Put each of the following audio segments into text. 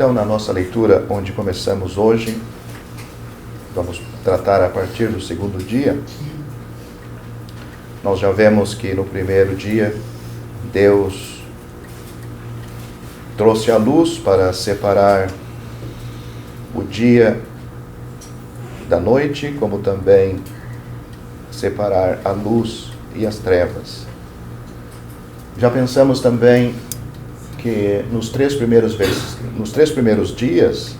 Então, na nossa leitura, onde começamos hoje, vamos tratar a partir do segundo dia. Nós já vemos que no primeiro dia, Deus trouxe a luz para separar o dia da noite, como também separar a luz e as trevas. Já pensamos também que nos três primeiros dias,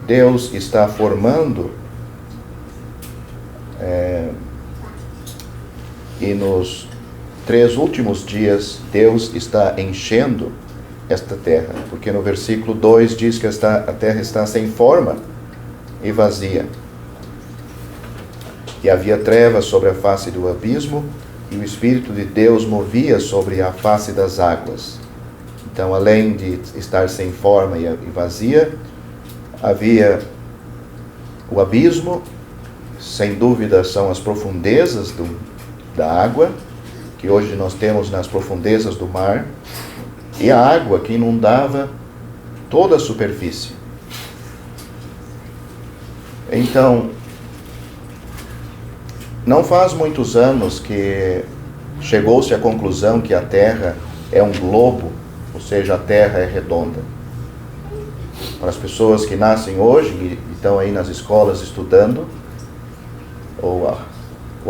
Deus está formando e nos 3 últimos dias, Deus está enchendo esta terra, porque no versículo 2 diz que a terra está sem forma e vazia. E havia trevas sobre a face do abismo, e o Espírito de Deus movia sobre a face das águas. Então, além de estar sem forma e vazia, havia o abismo, sem dúvida são as profundezas da água, que hoje nós temos nas profundezas do mar, e a água que inundava toda a superfície. Então, não faz muitos anos que chegou-se à conclusão que a Terra é um globo, ou seja, a Terra é redonda. Para as pessoas que nascem hoje e estão aí nas escolas estudando, ou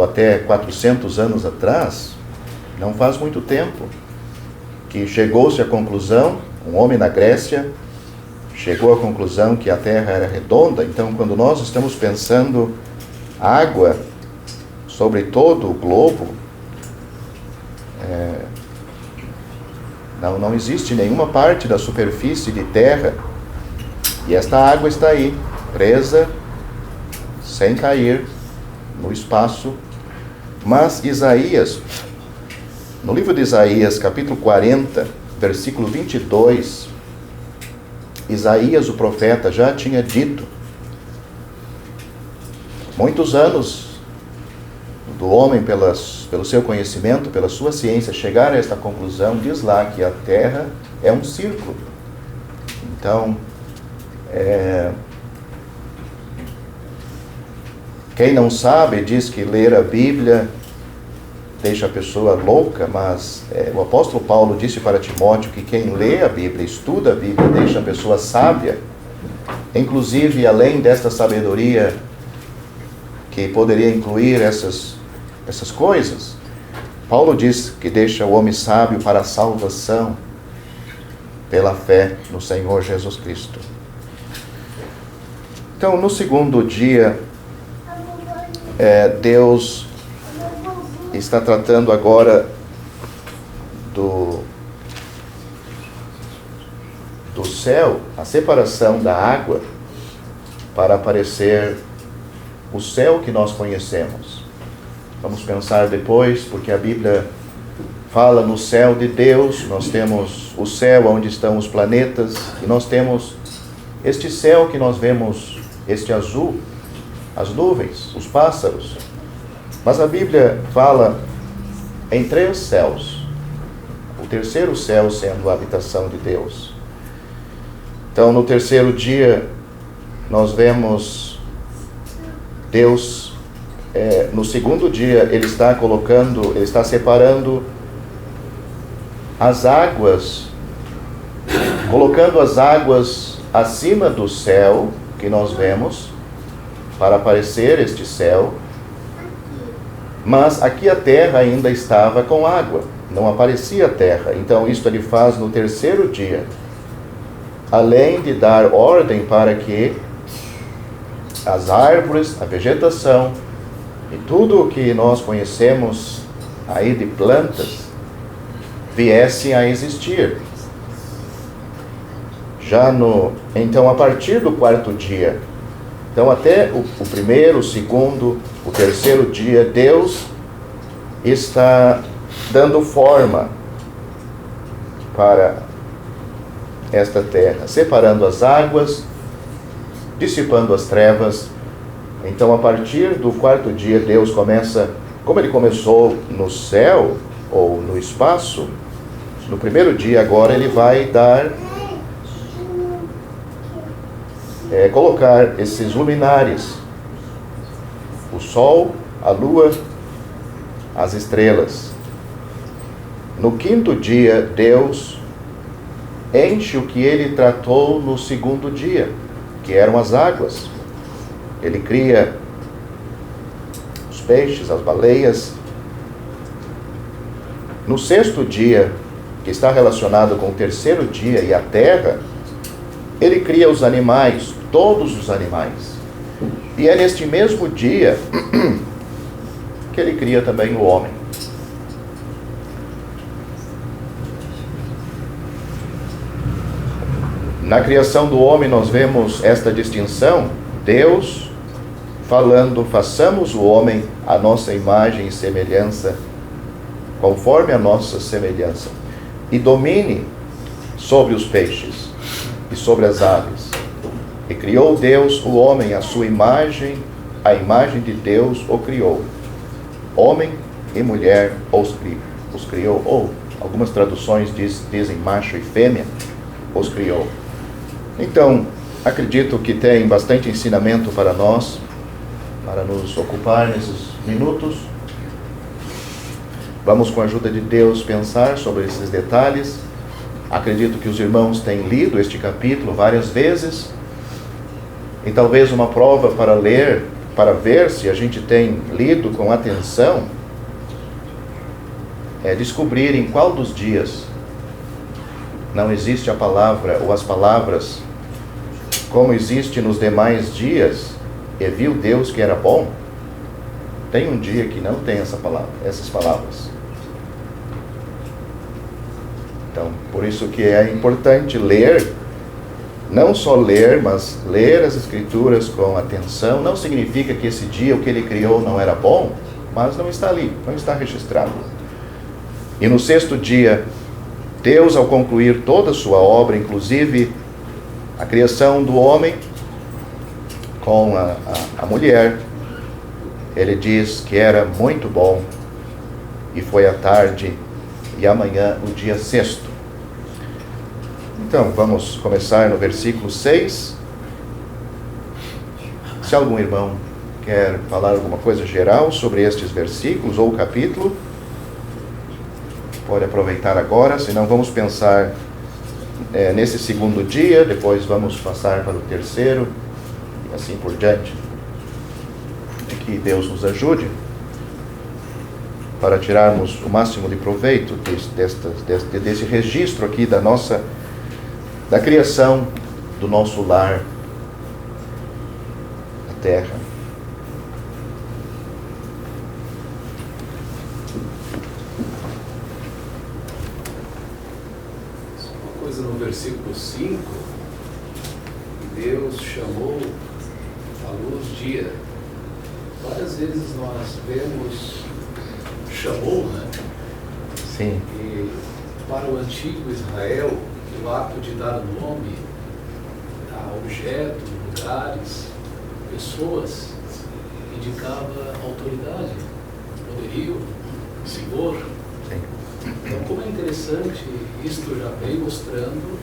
até 400 anos atrás, não faz muito tempo, que chegou-se à conclusão, um homem na Grécia chegou à conclusão que a Terra era redonda. Então, quando nós estamos pensando água sobre todo o globo, não existe nenhuma parte da superfície de terra, e esta água está aí, presa, sem cair no espaço. Mas Isaías, no livro de Isaías, capítulo 40, versículo 22, Isaías, o profeta, já tinha dito, muitos anos do homem, pelo seu conhecimento, pela sua ciência, chegar a esta conclusão, diz lá que a Terra é um círculo. Então, quem não sabe diz que ler a Bíblia deixa a pessoa louca, mas o apóstolo Paulo disse para Timóteo que quem lê a Bíblia, estuda a Bíblia, deixa a pessoa sábia. Inclusive, além desta sabedoria, que poderia incluir essas coisas, Paulo diz que deixa o homem sábio para a salvação pela fé no Senhor Jesus Cristo. Então, no segundo dia, Deus está tratando agora do céu, a separação da água, para aparecer o céu que nós conhecemos. Vamos pensar depois, porque a Bíblia fala no céu de Deus. Nós temos o céu onde estão os planetas, e nós temos este céu que nós vemos, este azul, as nuvens, os pássaros. Mas a Bíblia fala em 3 céus, o terceiro céu sendo a habitação de Deus. Então, no terceiro dia, nós vemos Deus, no segundo dia, Ele está separando as águas, colocando as águas acima do céu que nós vemos, para aparecer este céu. Mas aqui a terra ainda estava com água, não aparecia a terra. Então isto Ele faz no terceiro dia, além de dar ordem para que as árvores, a vegetação e tudo o que nós conhecemos aí de plantas viessem a existir. Então, a partir do quarto dia, então até o primeiro, o segundo, o terceiro dia, Deus está dando forma para esta terra, separando as águas, dissipando as trevas. Então, a partir do quarto dia, Deus começa, como Ele começou no céu ou no espaço, no primeiro dia agora Ele vai dar colocar esses luminares, o sol, a lua, as estrelas. No quinto dia, Deus enche o que ele tratou no segundo dia, que eram as águas. Ele cria os peixes, as baleias. No sexto dia, que está relacionado com o terceiro dia e a terra, ele cria os animais, todos os animais. E é neste mesmo dia que ele cria também o homem. Na criação do homem nós vemos esta distinção, Deus falando, façamos o homem à nossa imagem e semelhança, conforme a nossa semelhança, e domine sobre os peixes e sobre as aves. E criou Deus o homem à sua imagem, a imagem de Deus o criou. Homem e mulher os criou, ou algumas traduções dizem macho e fêmea, os criou. Então, acredito que tem bastante ensinamento para nós, para nos ocupar nesses minutos. Vamos, com a ajuda de Deus, pensar sobre esses detalhes. Acredito que os irmãos têm lido este capítulo várias vezes. E talvez uma prova para ler, para ver se a gente tem lido com atenção, é descobrir em qual dos dias não existe a palavra ou as palavras como existe nos demais dias, e viu Deus que era bom. Tem um dia que não tem essas palavras. Então, por isso que é importante ler, não só ler, mas ler as Escrituras com atenção. Não significa que esse dia, o que ele criou, não era bom, mas não está ali, não está registrado. E no sexto dia, Deus, ao concluir toda a sua obra, inclusive a criação do homem com a mulher, ele diz que era muito bom, e foi a tarde e amanhã o dia sexto. Então, vamos começar no versículo 6. Se algum irmão quer falar alguma coisa geral sobre estes versículos ou o capítulo, pode aproveitar agora, senão vamos pensar nesse segundo dia, depois vamos passar para o terceiro, e assim por diante. E que Deus nos ajude para tirarmos o máximo de proveito desse registro aqui da criação do nosso lar, a terra. Uma coisa no versículo 5, Deus chamou a luz dia. Várias vezes nós vemos chamou, né? Sim. E para o antigo Israel, o ato de dar nome a objetos, lugares, pessoas, indicava autoridade, poderio, vigor. Sim. Então, como é interessante, isto já vem mostrando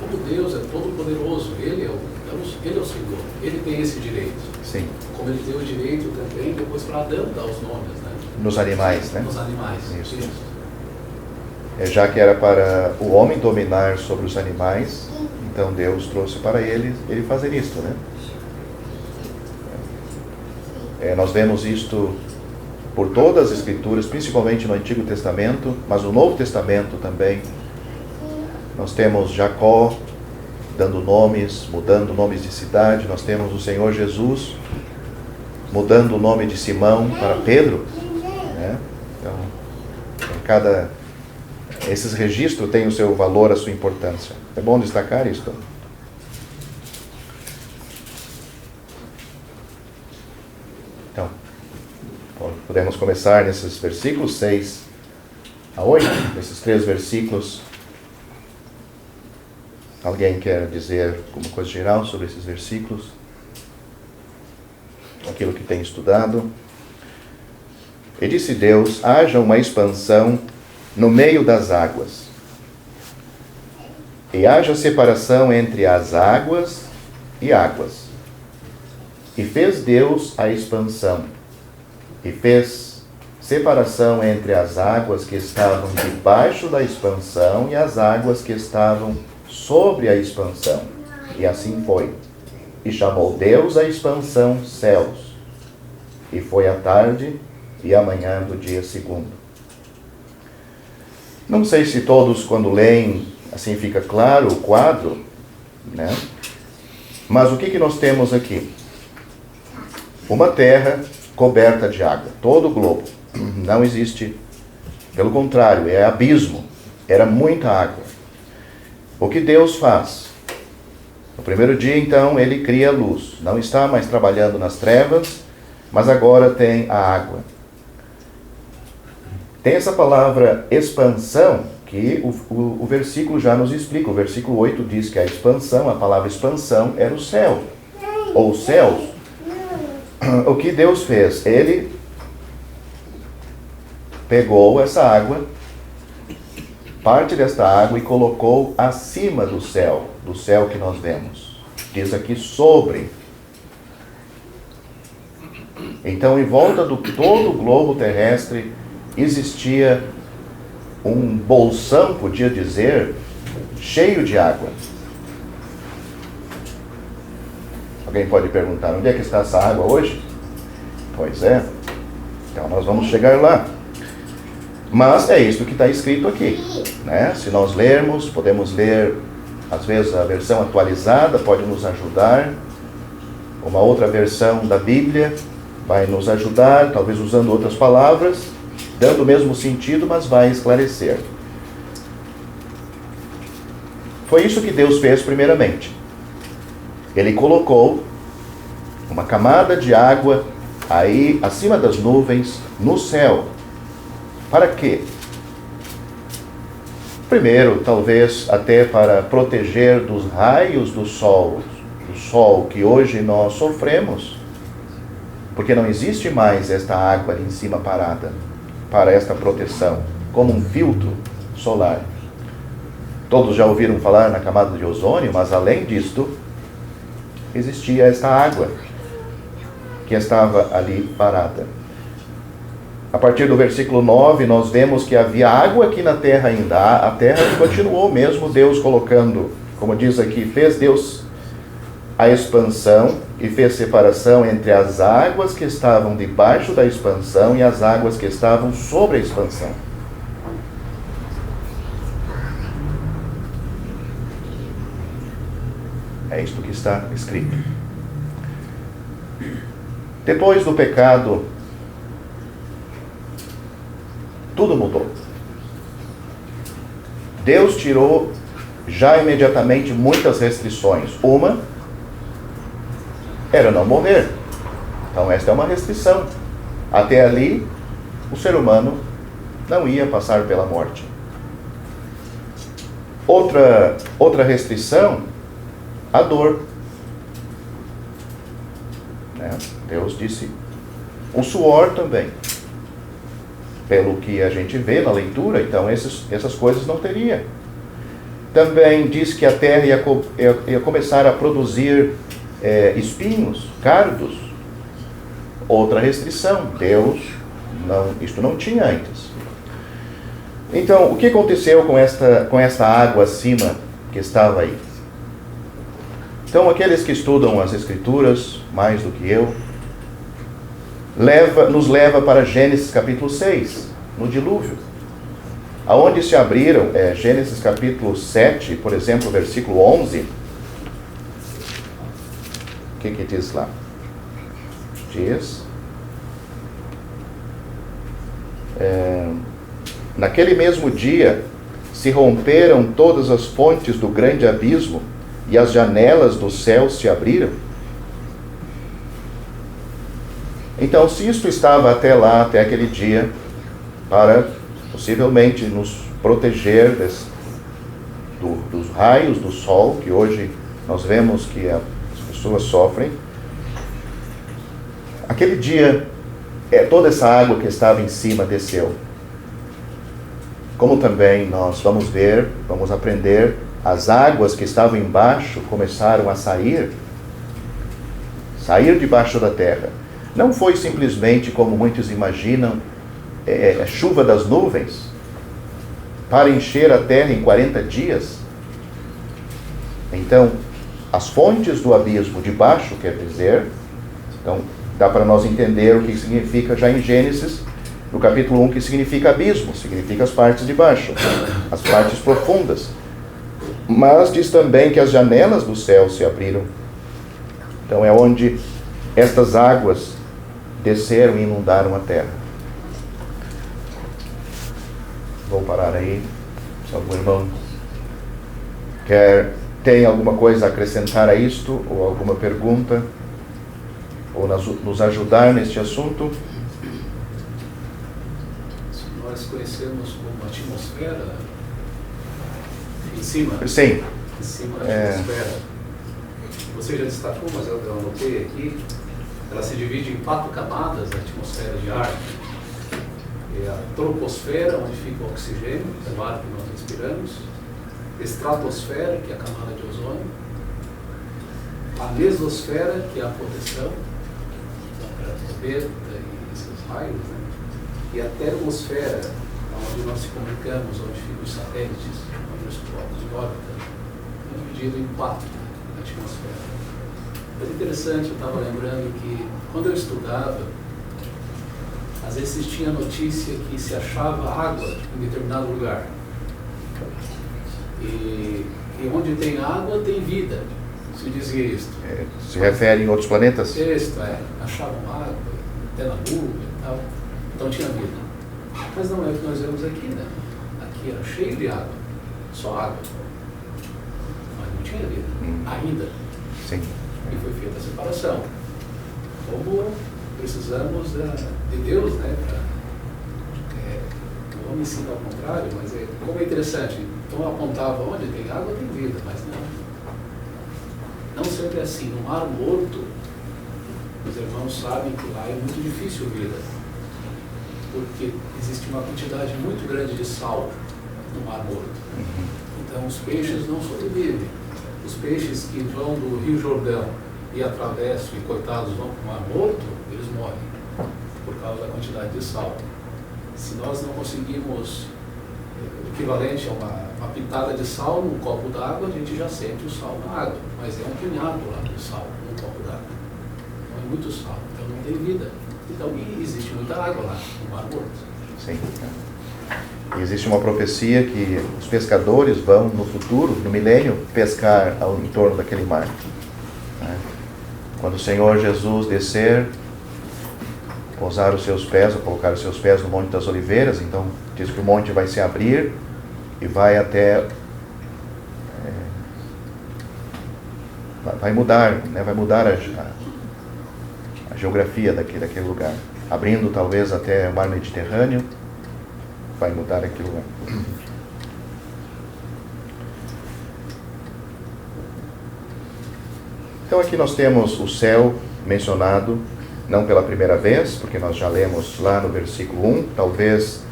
como Deus é todo poderoso, Ele é o Senhor, Ele tem esse direito. Sim. Como Ele tem o direito também, depois para Adão dar os nomes, né? Nos animais, né? Nos animais. Isso. Já que era para o homem dominar sobre os animais, então Deus trouxe para ele fazer isto, né? Nós vemos isto por todas as Escrituras, principalmente no Antigo Testamento, mas no Novo Testamento também. Nós temos Jacó dando nomes, mudando nomes de cidade. Nós temos o Senhor Jesus mudando o nome de Simão para Pedro, né? Então, esses registros têm o seu valor, a sua importância. É bom destacar isto. Então, podemos começar nesses versículos 6 a 8, nesses 3 versículos. Alguém quer dizer alguma coisa geral sobre esses versículos? Aquilo que tem estudado. E disse Deus: haja uma expansão no meio das águas, E haja separação entre as águas e águas. E fez Deus a expansão, e fez separação entre as águas que estavam debaixo da expansão e as águas que estavam sobre a expansão. E assim foi. E chamou Deus a expansão céus. E foi a tarde e a manhã do dia segundo. Não sei se todos, quando leem, assim fica claro o quadro, né? Mas o que nós temos aqui? Uma terra coberta de água, todo o globo. Não existe, pelo contrário, é abismo, era muita água. O que Deus faz? No primeiro dia, então, ele cria a luz. Não está mais trabalhando nas trevas, mas agora tem a água. Tem essa palavra expansão, que o versículo já nos explica. O versículo 8 diz que a expansão, a palavra expansão, era o céu, ou os céus. O que Deus fez? Ele pegou essa água, parte desta água, e colocou acima do céu que nós vemos. Diz aqui sobre. Então, em volta do todo o globo terrestre, existia um bolsão, podia dizer, cheio de água. Alguém pode perguntar, onde é que está essa água hoje? Pois é. Então nós vamos chegar lá. Mas é isso que está escrito aqui, né? Se nós lermos, podemos ler, às vezes, a versão atualizada pode nos ajudar. Uma outra versão da Bíblia vai nos ajudar, talvez usando outras palavras, dando o mesmo sentido, mas vai esclarecer. Foi isso que Deus fez primeiramente. Ele colocou uma camada de água aí acima das nuvens, no céu. Para quê? Primeiro, talvez até para proteger dos raios do sol que hoje nós sofremos, porque não existe mais esta água ali em cima parada para esta proteção, como um filtro solar. Todos já ouviram falar na camada de ozônio, mas além disto, existia esta água que estava ali parada. A partir do versículo 9, nós vemos que havia água aqui na terra ainda. A terra que continuou mesmo Deus colocando, como diz aqui, fez Deus a expansão e fez separação entre as águas que estavam debaixo da expansão e as águas que estavam sobre a expansão. É isto que está escrito. Depois do pecado, tudo mudou. Deus tirou já imediatamente muitas restrições. Uma era não morrer. Então esta é uma restrição. Até ali, o ser humano não ia passar pela morte. Outra restrição, a dor. Deus disse, o suor também. Pelo que a gente vê na leitura, então essas coisas não teria. Também diz que a terra ia começar a produzir espinhos, cardos. Outra restrição, isto não tinha antes. Então, o que aconteceu com esta água acima que estava aí? Então, aqueles que estudam as Escrituras, mais do que eu, nos leva para Gênesis capítulo 6, no dilúvio. Aonde se abriram, Gênesis capítulo 7, por exemplo, versículo 11. O que diz lá? Diz... naquele mesmo dia, se romperam todas as fontes do grande abismo, e as janelas do céu se abriram. Então, se isto estava até lá, até aquele dia, para possivelmente nos proteger dos raios do sol, que hoje nós vemos que as pessoas sofrem, aquele dia, toda essa água que estava em cima desceu. Como também nós vamos ver, vamos aprender as águas que estavam embaixo começaram a sair debaixo da terra. Não foi simplesmente, como muitos imaginam, a chuva das nuvens para encher a terra em 40 dias. Então, as fontes do abismo de baixo, quer dizer, então dá para nós entender o que significa já em Gênesis, no capítulo 1, que significa abismo, significa as partes de baixo, as partes profundas. Mas diz também que as janelas do céu se abriram. Então é onde estas águas desceram e inundaram a terra. Vou parar aí. Se algum irmão tem alguma coisa a acrescentar a isto, ou alguma pergunta, ou nos ajudar neste assunto. Nós conhecemos como atmosfera em cima. Sim. Em cima da atmosfera. Você já destacou, mas eu anotei aqui. Ela se divide em 4 camadas, a atmosfera de ar. É a troposfera, onde fica o oxigênio, o ar que nós respiramos. Estratosfera, que é a camada de ozônio. A mesosfera, que é a proteção, ultravioleta e seus raios, né? E a termosfera, onde nós se comunicamos, onde ficam os satélites, onde os povos de órbita, dividido em 4 atmosferas. Mas interessante, eu estava lembrando que quando eu estudava, às vezes tinha notícia que se achava água em determinado lugar. E onde tem água, tem vida, se dizia isto. Se refere em outros planetas? Isto, achavam água, até na Lua e tal. Então tinha vida. Mas não é o que nós vemos aqui, né? Aqui era cheio de água, só água. Mas não tinha vida, ainda. Sim. E foi feita a separação. Como precisamos de Deus, né? O homem ensina ao contrário, mas como é interessante. Então apontava onde tem água, tem vida, mas não sempre é assim. No Mar Morto, os irmãos sabem que lá é muito difícil vida, porque existe uma quantidade muito grande de sal no Mar Morto. Então os peixes não sobrevivem. Os peixes que vão do Rio Jordão e atravessam e coitados vão para o Mar Morto, eles morrem por causa da quantidade de sal. Se nós não conseguimos o equivalente a uma pitada de sal num copo d'água, a gente já sente o sal na água, mas é um punhado lá de sal num copo d'água. Não é muito sal, então não tem vida. Então, e existe muita água lá no Mar Morto. Sim. E existe uma profecia que os pescadores vão, no futuro, no milênio, pescar em torno daquele mar. Quando o Senhor Jesus descer, pousar os seus pés, ou colocar os seus pés no Monte das Oliveiras, então diz que o monte vai se abrir e vai até... vai mudar, né? Vai mudar a geografia daquele lugar. Abrindo talvez até o mar Mediterrâneo, vai mudar aquele lugar. Então aqui nós temos o céu mencionado, não pela primeira vez, porque nós já lemos lá no versículo 1, talvez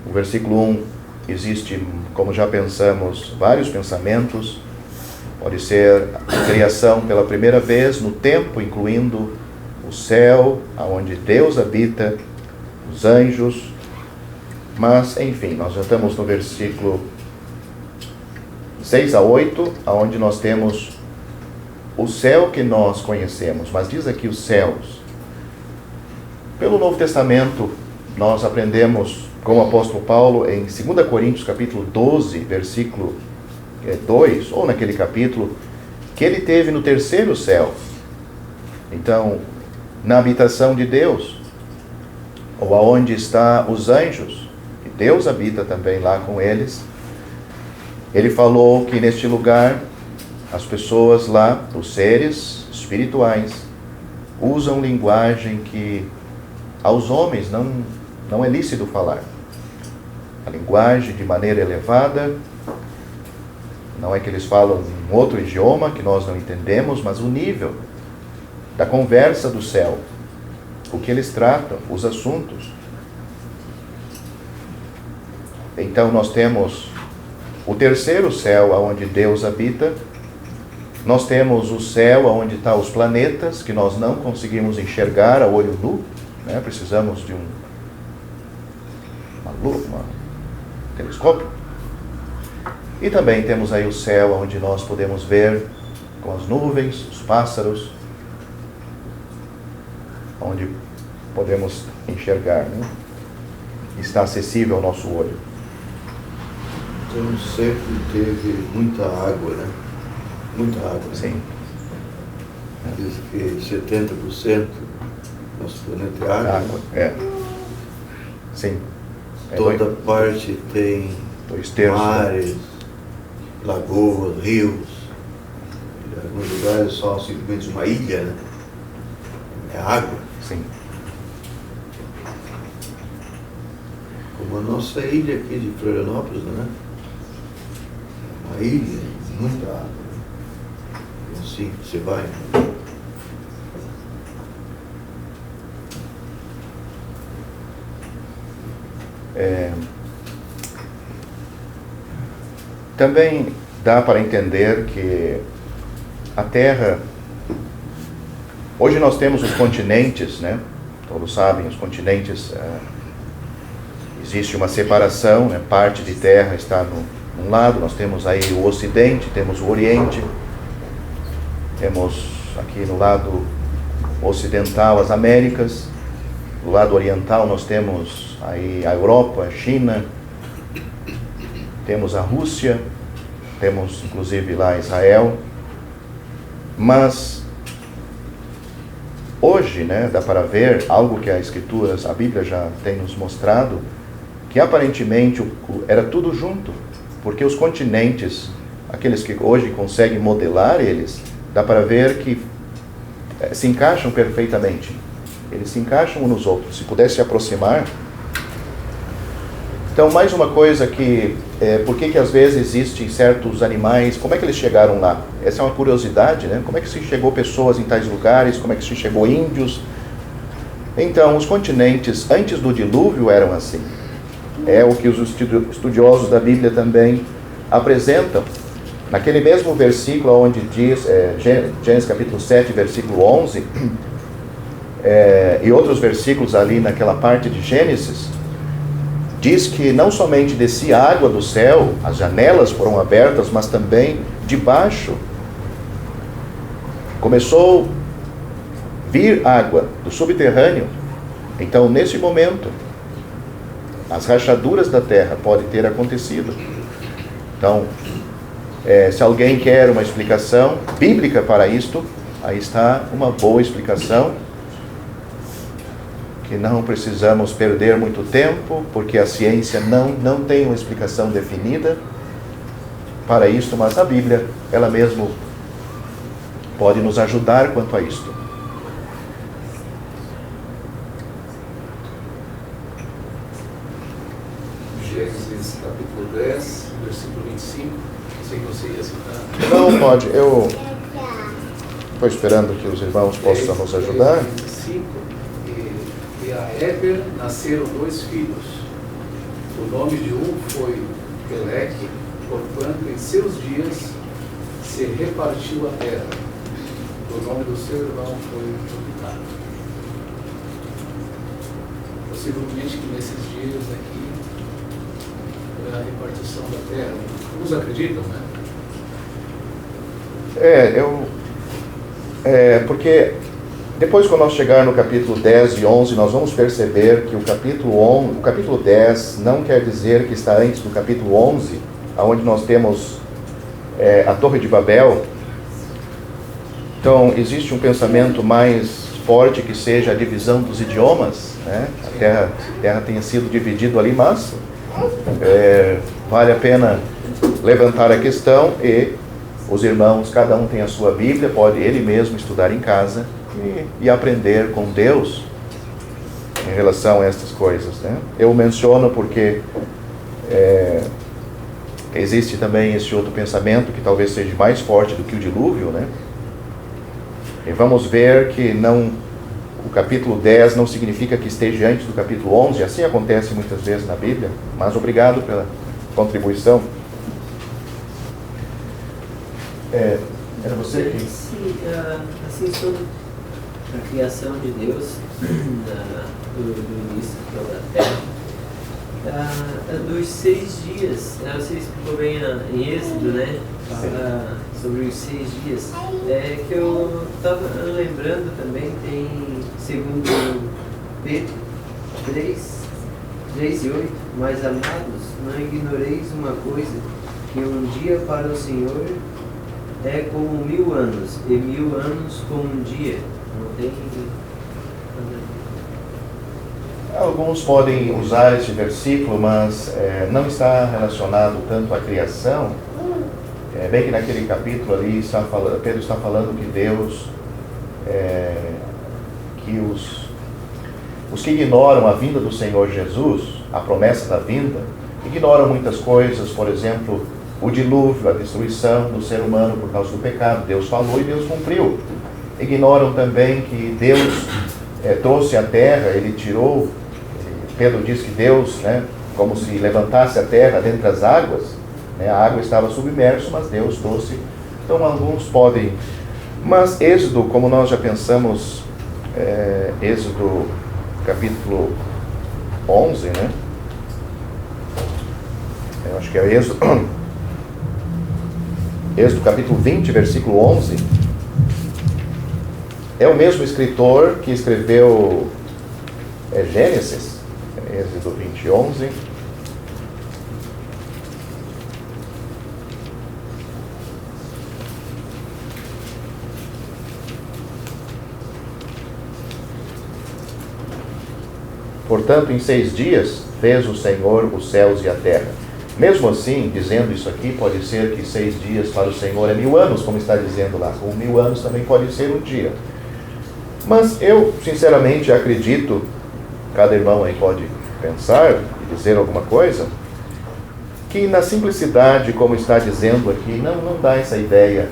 o versículo 1 existe, como já pensamos, vários pensamentos, pode ser a criação pela primeira vez no tempo, incluindo o céu, onde Deus habita, os anjos, mas enfim, nós já estamos no versículo 6 a 8, onde nós temos o céu que nós conhecemos, mas diz aqui os céus. Pelo Novo Testamento, nós aprendemos com o apóstolo Paulo em 2 Coríntios capítulo 12, versículo 2, ou naquele capítulo, que ele teve no terceiro céu. Então, na habitação de Deus, ou aonde está os anjos, e Deus habita também lá com eles, ele falou que neste lugar, as pessoas lá, os seres espirituais, usam linguagem que aos homens não é lícito falar. A linguagem de maneira elevada, não é que eles falam em outro idioma que nós não entendemos, mas o nível da conversa do céu, o que eles tratam, os assuntos. Então nós temos o terceiro céu, onde Deus habita. Nós temos o céu, onde estão os planetas, que nós não conseguimos enxergar a olho nu, né? Precisamos de um telescópio. E também temos aí o céu, onde nós podemos ver com as nuvens, os pássaros, onde podemos enxergar, né? Está acessível ao nosso olho. Então sempre teve muita água, né? Muita água. Sim. Diz que 70% do nosso planeta é água. Água, é. Sim. Toda parte tem 2/3, mares, lagoas, rios. Em alguns lugares só simplesmente uma ilha, né? É água. Sim. Como a nossa ilha aqui de Florianópolis, né? Uma ilha, muita água. E assim, você vai. Também dá para entender que a Terra... Hoje nós temos os continentes, né? Todos sabem, os continentes... existe uma separação, né? Parte de terra está num lado, nós temos aí o Ocidente, temos o Oriente, temos aqui no lado ocidental as Américas, do lado oriental nós temos aí a Europa, a China, temos a Rússia, temos inclusive lá Israel, mas hoje, né, dá para ver algo que a Escritura, a Bíblia já tem nos mostrado, que aparentemente era tudo junto, porque os continentes, aqueles que hoje conseguem modelar eles, dá para ver que se encaixam perfeitamente. Eles se encaixam uns nos outros. Se pudesse se aproximar. Então, mais uma coisa que... por que às vezes existem certos animais, como é que eles chegaram lá? Essa é uma curiosidade, né? Como é que se chegou pessoas em tais lugares? Como é que se chegou índios? Então, os continentes antes do dilúvio eram assim. É o que os estudiosos da Bíblia também apresentam. Naquele mesmo versículo onde diz, Gênesis capítulo 7, versículo 11, e outros versículos ali naquela parte de Gênesis, diz que não somente descia água do céu, as janelas foram abertas, mas também de baixo começou a vir água do subterrâneo. Então, nesse momento, as rachaduras da terra podem ter acontecido. Então, se alguém quer uma explicação bíblica para isto, aí está uma boa explicação, que não precisamos perder muito tempo, porque a ciência não tem uma explicação definida para isto, mas a Bíblia, ela mesma pode nos ajudar quanto a isto. Gênesis capítulo 10, versículo 25. Não sei que você ia citar. Não, pode. Eu estou esperando que os irmãos possam nos ajudar. 25. E a Éber nasceram 2 filhos. O nome de um foi Peleque, porquanto em seus dias se repartiu a terra. O nome do seu irmão foi Joktan. Possivelmente que nesses dias aqui foi a repartição da terra. Uns acreditam, né? Porque depois, quando nós chegar no capítulo 10 e 11, nós vamos perceber que o capítulo 10 não quer dizer que está antes do capítulo 11, onde nós temos a Torre de Babel. Então, existe um pensamento mais forte que seja a divisão dos idiomas, né? A terra tenha sido dividida ali, mas vale a pena levantar a questão e os irmãos, cada um tem a sua Bíblia, pode ele mesmo estudar em casa e aprender com Deus em relação a estas coisas, né? Eu menciono porque existe também esse outro pensamento que talvez seja mais forte do que o dilúvio, né? E vamos ver que o capítulo 10 não significa que esteja antes do capítulo 11, assim acontece muitas vezes na Bíblia, mas obrigado pela contribuição. Era você que... Sim, assim, sobre a criação de Deus, do início da terra, dos 6 dias, você explicou bem em Êxodo, né? Fala sobre os 6 dias. Que eu estava lembrando também, tem segundo Pedro 3:8, mas amados, não ignoreis uma coisa, que um dia para o Senhor é como 1000 anos, e 1000 anos como um dia. Não tem... Alguns podem usar esse versículo, mas não está relacionado tanto à criação. Bem que naquele capítulo ali Pedro está falando que Deus, que os que ignoram a vinda do Senhor Jesus, a promessa da vinda, ignoram muitas coisas, por exemplo, o dilúvio, a destruição do ser humano por causa do pecado. Deus falou e Deus cumpriu. Ignoram também que Deus trouxe a terra, Ele tirou, Pedro diz que Deus, como se levantasse a terra dentre as águas, a água estava submersa, mas Deus trouxe. Então alguns podem, mas Êxodo, como nós já pensamos, Êxodo capítulo 11, eu acho que é Êxodo capítulo 20, versículo 11, é o mesmo escritor que escreveu Gênesis, Êxodo 20, 11. Portanto, em 6 dias fez o Senhor os céus e a terra. Mesmo assim, dizendo isso aqui, pode ser que 6 dias para o Senhor é 1000 anos, como está dizendo lá. Ou 1000 anos também pode ser um dia. Mas eu, sinceramente, acredito, cada irmão aí pode pensar e dizer alguma coisa, que na simplicidade, como está dizendo aqui, não dá essa ideia,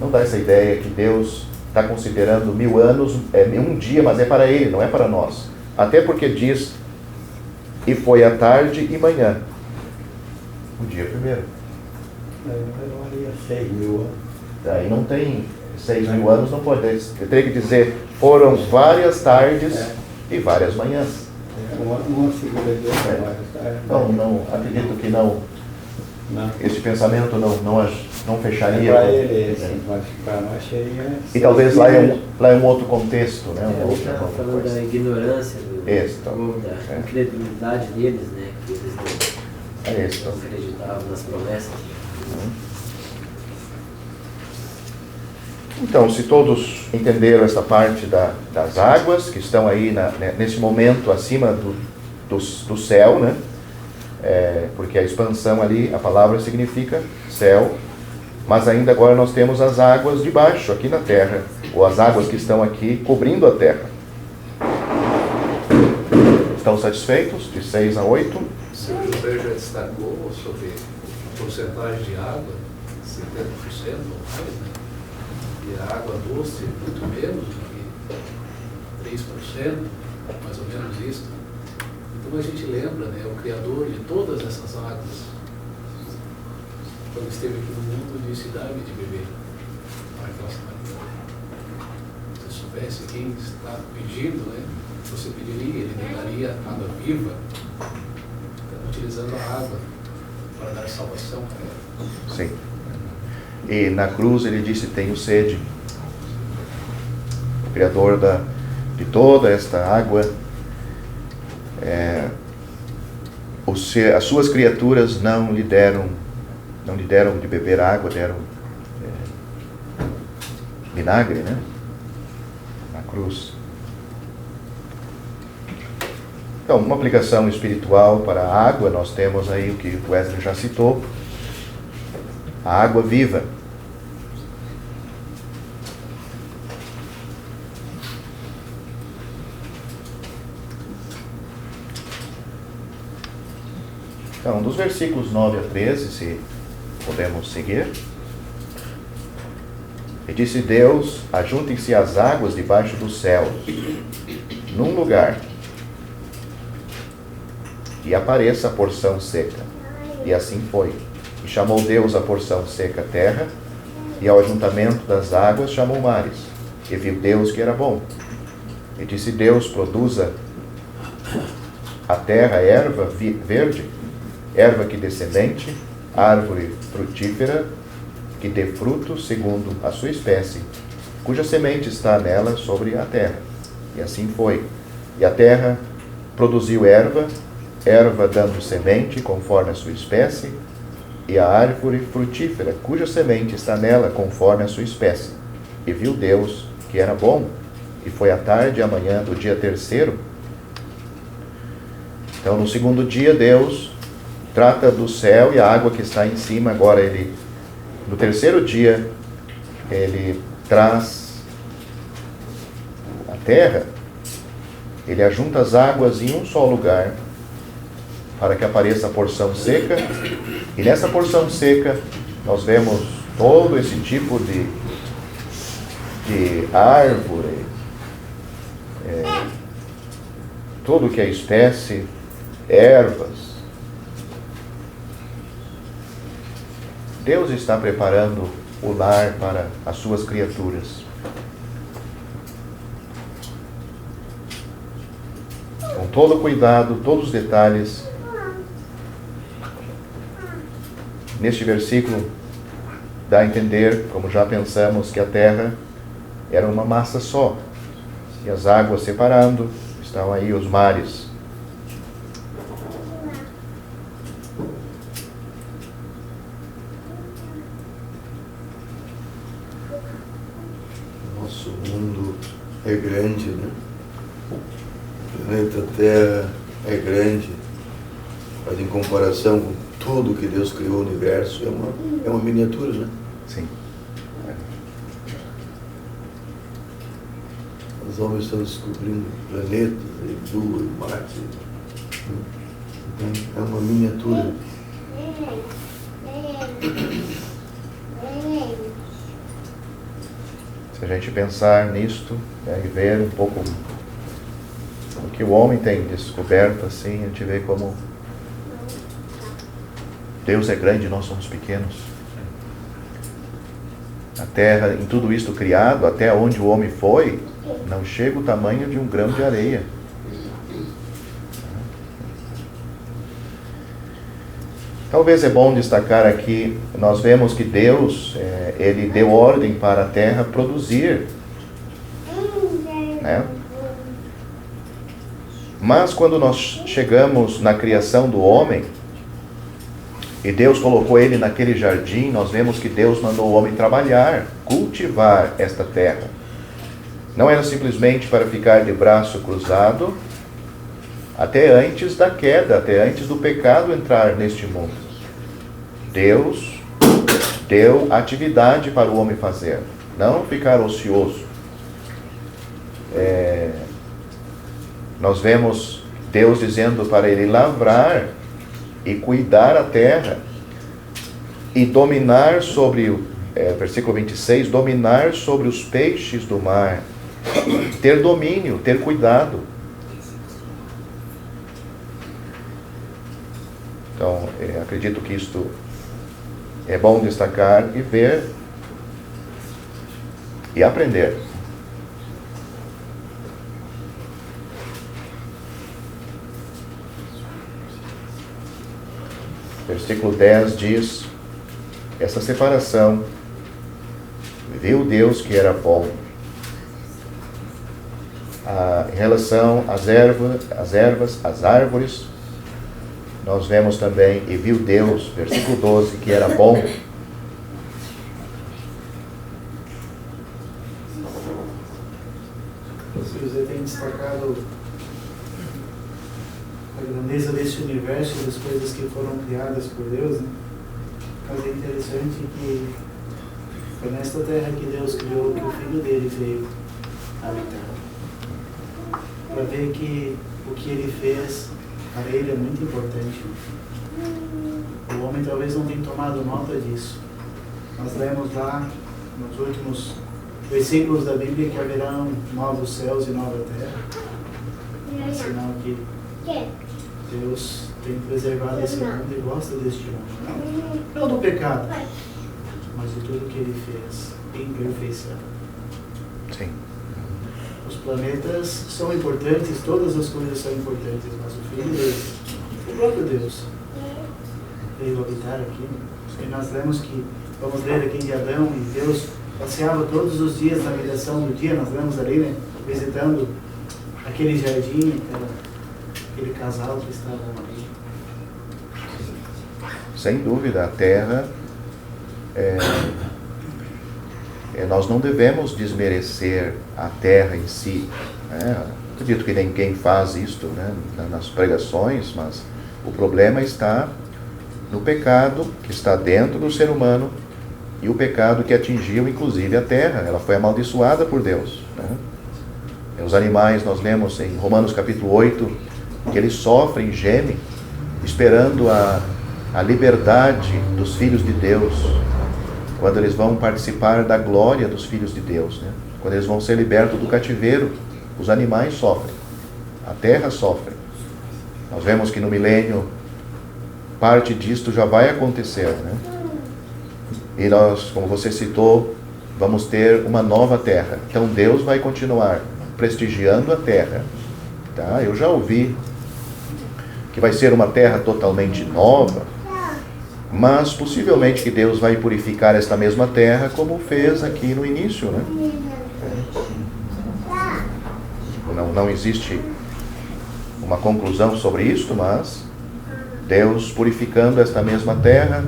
Não dá essa ideia que Deus está considerando 1000 anos, um dia, mas é para Ele, não é para nós. Até porque diz, e foi à tarde e manhã, o dia primeiro. Eu haria 6.000 anos. Daí não tem 6.000 anos, não pode. Eu teria que dizer, foram várias tardes e várias manhãs. Uma segunda vez, Não, acredito que não. Esse pensamento não fecharia. Para ele, sim, mas para nós seria... E talvez lá é um outro contexto, Eu estava falando da ignorância então, da incredulidade deles, que eles não acreditavam nas promessas. Então, se todos entenderam essa parte das águas, que estão aí nesse momento acima do céu, porque a expansão ali, a palavra significa céu, mas ainda agora nós temos as águas de baixo, aqui na terra, ou as águas que estão aqui cobrindo a terra. Estão satisfeitos? De 6 a 8? O senhor José já destacou sobre a porcentagem de água, 70% ou mais, E a água doce muito menos do que 3%, mais ou menos isso. Então a gente lembra, o Criador de todas essas águas, quando esteve aqui no mundo, disse: dá-me de beber. Se você soubesse quem está pedindo, você pediria, ele lhe daria água viva, utilizando a água para dar salvação para ela. Sim. E na cruz ele disse: tenho sede. O Criador de toda esta água, as suas criaturas não lhe deram de beber água, deram vinagre, na cruz. Então, uma aplicação espiritual para a água, nós temos aí o que o Wesley já citou, a água viva. Então, dos versículos 9 a 13, se podemos seguir. E disse Deus: ajuntem-se as águas debaixo dos céus, num lugar, e apareça a porção seca. E assim foi. E chamou Deus a porção seca terra, e ao ajuntamento das águas chamou mares. E viu Deus que era bom. E disse Deus: produza a terra erva verde, erva que dê semente, árvore frutífera, que dê fruto segundo a sua espécie, cuja semente está nela sobre a terra. E assim foi. E a terra produziu erva, erva dando semente conforme a sua espécie, e a árvore frutífera, cuja semente está nela conforme a sua espécie. E viu Deus que era bom. E foi a tarde e a manhã do dia terceiro. Então, no segundo dia, Deus trata do céu e a água que está em cima. Agora, no terceiro dia, ele traz a terra, ele ajunta as águas em um só lugar, para que apareça a porção seca. E nessa porção seca, nós vemos todo esse tipo de árvore, tudo que é espécie, ervas. Deus está preparando o lar para as suas criaturas. Com todo cuidado, todos os detalhes. Neste versículo dá a entender, como já pensamos, que a terra era uma massa só. E as águas separando, estão aí os mares. Nosso mundo é grande, né? O planeta Terra é grande, mas em comparação com tudo que Deus criou no universo, é uma miniatura, né? Sim. Os homens estão descobrindo planetas, Lua, Marte. Então, é uma miniatura. Se a gente pensar nisto, e ver um pouco o que o homem tem descoberto, assim, a gente vê como Deus é grande e nós somos pequenos. A terra, em tudo isto criado, até onde o homem foi, não chega o tamanho de um grão de areia. Talvez é bom destacar aqui, nós vemos que Deus, Ele deu ordem para a terra produzir, né? Mas quando nós chegamos na criação do homem, e Deus colocou ele naquele jardim, nós vemos que Deus mandou o homem trabalhar, cultivar esta terra. Não era simplesmente para ficar de braço cruzado, até antes da queda, até antes do pecado entrar neste mundo. Deus deu atividade para o homem fazer, não ficar ocioso. Nós vemos Deus dizendo para ele lavrar e cuidar a terra e dominar sobre, versículo 26, dominar sobre os peixes do mar, ter domínio, ter cuidado. Então, acredito que isto é bom destacar e ver e aprender. Versículo 10 diz, essa separação, viu Deus que era bom. Em relação às ervas, às árvores, nós vemos também, e viu Deus, versículo 12, que era bom. Você tem destacado a grandeza desse universo, das coisas que foram criadas por Deus, né? Mas é interessante que foi nesta terra que Deus criou, que o Filho dele veio habitar. Para ver que o que ele fez para ele é muito importante. O homem talvez não tenha tomado nota disso. Nós lemos lá nos últimos versículos da Bíblia que haverão novos céus e nova terra. É sinal que Deus tem preservado esse mundo e gosta deste mundo. Não do pecado, mas mas de tudo que ele fez em perfeição. Sim. Os planetas são importantes, todas as coisas são importantes, mas o Filho, o próprio Deus, veio habitar aqui. E nós lemos que, vamos ler aqui de Adão, e Deus passeava todos os dias na mediação do dia, nós lemos ali, né, visitando aquele jardim, aquele casal que estava ali. Sem dúvida, a Terra, nós não devemos desmerecer a Terra em si. Né? Acredito que ninguém faz isto, né, nas pregações, mas o problema está no pecado que está dentro do ser humano e o pecado que atingiu inclusive a Terra. Ela foi amaldiçoada por Deus. Né? Os animais, nós lemos em Romanos capítulo 8, que eles sofrem, gemem, esperando a liberdade dos filhos de Deus, quando eles vão participar da glória dos filhos de Deus, né? Quando eles vão ser libertos do cativeiro, os animais sofrem, a terra sofre. Nós vemos que no milênio, parte disto já vai acontecer, né? E nós, como você citou, vamos ter uma nova terra. Então Deus vai continuar prestigiando a terra. Tá? Eu já ouvi que vai ser uma terra totalmente nova, mas possivelmente que Deus vai purificar esta mesma terra como fez aqui no início, né? Não existe uma conclusão sobre isto, mas Deus purificando esta mesma terra.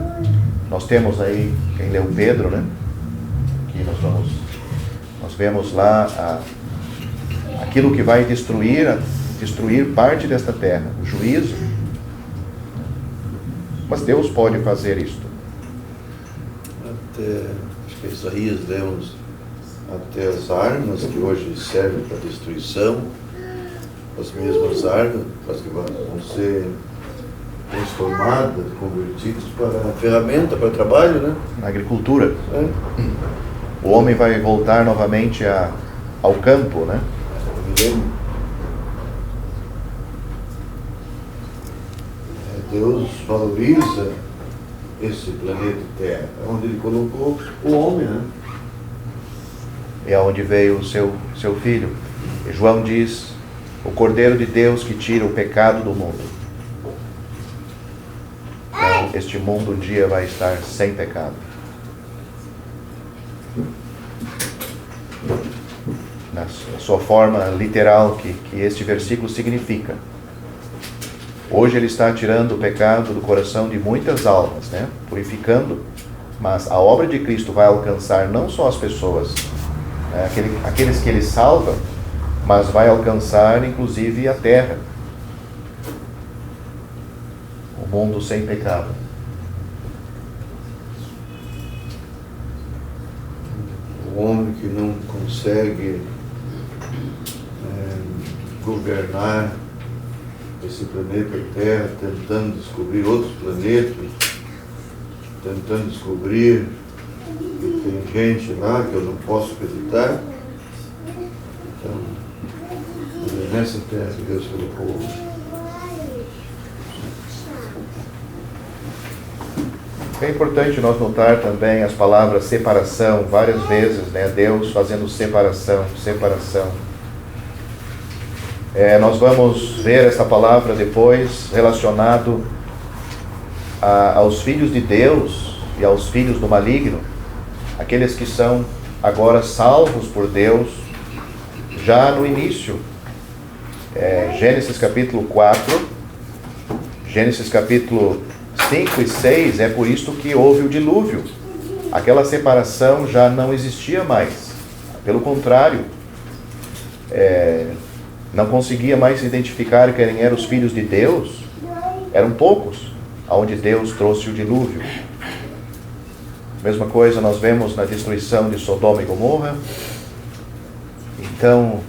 Nós temos aí, quem leu Pedro, né? Aqui nós vemos lá aquilo que vai destruir parte desta terra, o juízo. Mas Deus pode fazer isto. Acho que Isaías lemos até as armas que hoje servem para destruição, as mesmas armas, mas que vão ser transformadas, convertidas para ferramenta, para trabalho, né? Na agricultura. O homem vai voltar novamente ao campo, né? Deus valoriza esse planeta Terra, onde Ele colocou o homem, né? É onde veio o seu filho. E João diz, o Cordeiro de Deus que tira o pecado do mundo. Então, este mundo um dia vai estar sem pecado. Na sua forma literal que este versículo significa. Hoje ele está tirando o pecado do coração de muitas almas, né? Purificando, mas a obra de Cristo vai alcançar não só as pessoas, né? Aqueles que ele salva, mas vai alcançar inclusive a terra, o mundo sem pecado. O homem que não consegue governar esse planeta Terra, tentando descobrir outros planetas, tentando descobrir que tem gente lá que eu não posso acreditar. Então, é nessa terra que Deus colocou. É importante nós notar também as palavras separação, várias vezes, né? Deus fazendo separação. Nós vamos ver essa palavra depois relacionado aos filhos de Deus e aos filhos do maligno, aqueles que são agora salvos por Deus, já no início. Gênesis capítulo 4, Gênesis capítulo 5 e 6, é por isto que houve o dilúvio. Aquela separação já não existia mais. Pelo contrário, não conseguia mais identificar quem eram os filhos de Deus. Eram poucos, aonde Deus trouxe o dilúvio. Mesma coisa nós vemos na destruição de Sodoma e Gomorra. Então,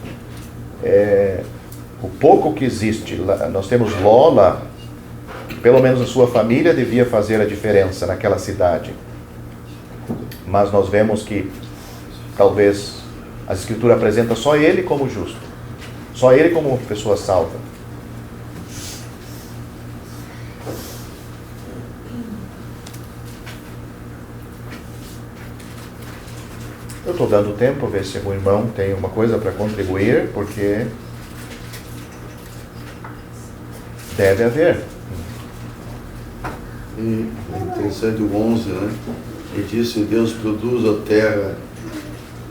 o pouco que existe, nós temos Ló lá, que pelo menos a sua família devia fazer a diferença naquela cidade. Mas nós vemos que talvez a Escritura apresenta só ele como justo. Só ele como pessoa salva. Eu estou dando tempo, ver se o irmão tem uma coisa para contribuir, porque deve haver. E é interessante o 11, né? E disse: Deus produz a terra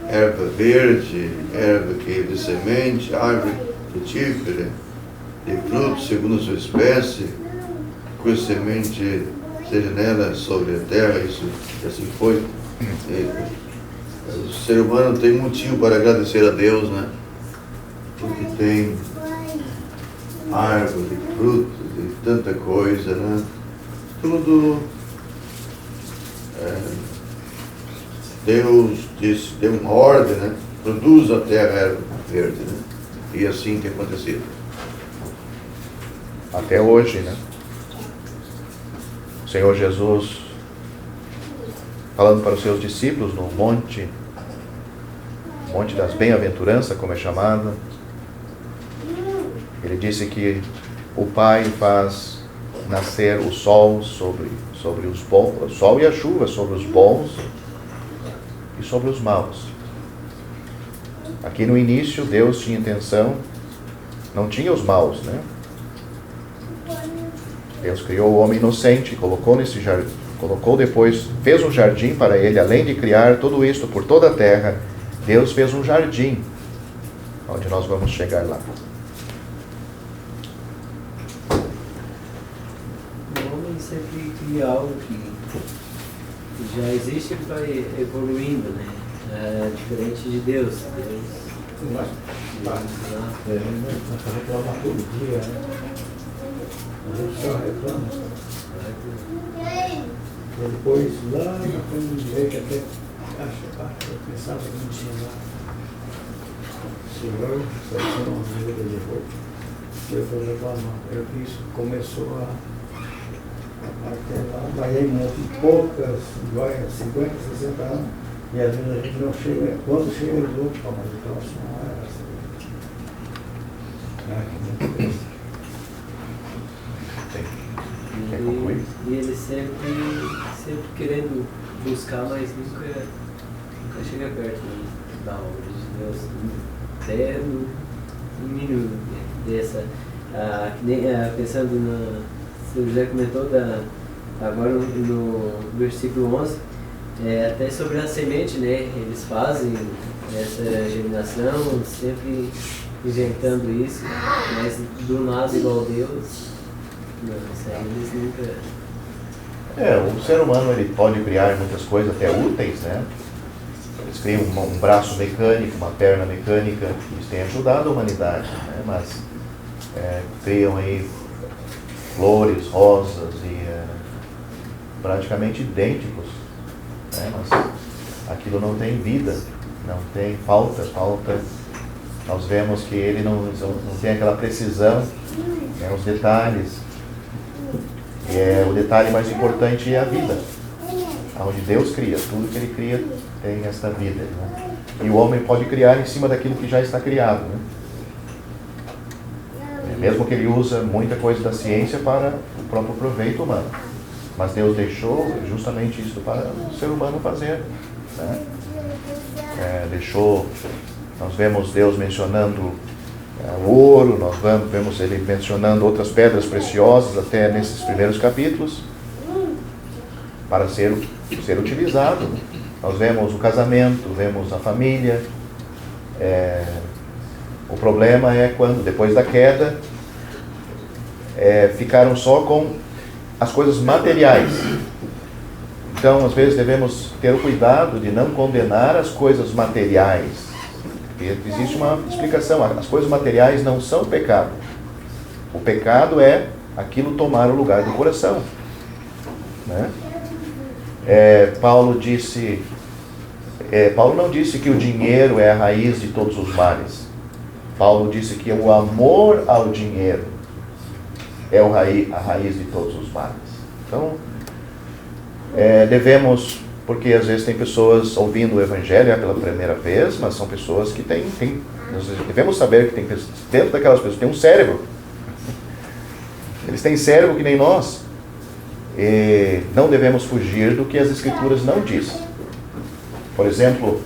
erva verde, erva que de semente, árvore frutífera, de frutos segundo a sua espécie, cuja semente seja nela sobre a terra. Isso assim foi. O ser humano tem motivo para agradecer a Deus, né? Porque tem árvore, frutos e tanta coisa, né? Tudo Deus disse, deu uma ordem, né? Produz a terra erva verde, né? E assim tem acontecido. Até hoje, né? O Senhor Jesus, falando para os seus discípulos no Monte das Bem-aventuranças, como é chamado, ele disse que o Pai faz nascer o sol sobre os bons, o sol e a chuva sobre os bons e sobre os maus. Aqui no início Deus tinha intenção, não tinha os maus, né? Deus criou o homem inocente, colocou nesse jardim, fez um jardim para ele, além de criar tudo isto por toda a terra, Deus fez um jardim, onde nós vamos chegar lá. O homem sempre cria algo que já existe e vai evoluindo, né? Diferente de Deus. Nós reclamamos todo dia, né? A gente só reclama. E depois, lá na frente do direito, até eu pensava que não tinha lá. O senhor, só tinha uma vida depois. Eu fui reclamar. Eu fiz, começou até lá, vai em poucas, vai 50, 60 anos. E às vezes a gente não chega, quando chega os outros, mas o próximo não era assim. E ele sempre querendo buscar, mas nunca chega perto da obra de Deus. Até no mínimo dessa. Pensando no. O José comentou agora no versículo 11, até sobre a semente, né? Eles fazem essa germinação, sempre inventando isso, mas do nada igual Deus. Não, isso aí eles nunca... O ser humano ele pode criar muitas coisas até úteis, né? Eles criam um braço mecânico, uma perna mecânica, isso tem ajudado a humanidade, né? Mas criam aí flores, rosas e praticamente idênticos, né? Mas aquilo não tem vida, não tem falta. Nós vemos que ele não tem aquela precisão, né? Os detalhes. E o detalhe mais importante é a vida. Onde Deus cria, tudo que Ele cria tem esta vida, né? E o homem pode criar em cima daquilo que já está criado, né? Mesmo que ele usa muita coisa da ciência para o próprio proveito humano. Mas Deus deixou justamente isso para o ser humano fazer, né? Nós vemos Deus mencionando o ouro, nós vemos Ele mencionando outras pedras preciosas até nesses primeiros capítulos para ser utilizado. Nós vemos o casamento, vemos a família. O problema é quando, depois da queda, ficaram só com as coisas materiais. Então, às vezes, devemos ter o cuidado de não condenar as coisas materiais. Existe uma explicação, as coisas materiais não são pecado. O pecado é aquilo tomar o lugar do coração, né? Paulo não disse que o dinheiro é a raiz de todos os males. Paulo disse que o amor ao dinheiro é a raiz de todos os males. Então, devemos, porque às vezes tem pessoas ouvindo o Evangelho pela primeira vez, mas são pessoas que nós devemos saber que tem dentro daquelas pessoas tem um cérebro. Eles têm cérebro que nem nós. E não devemos fugir do que as Escrituras não dizem. Por exemplo,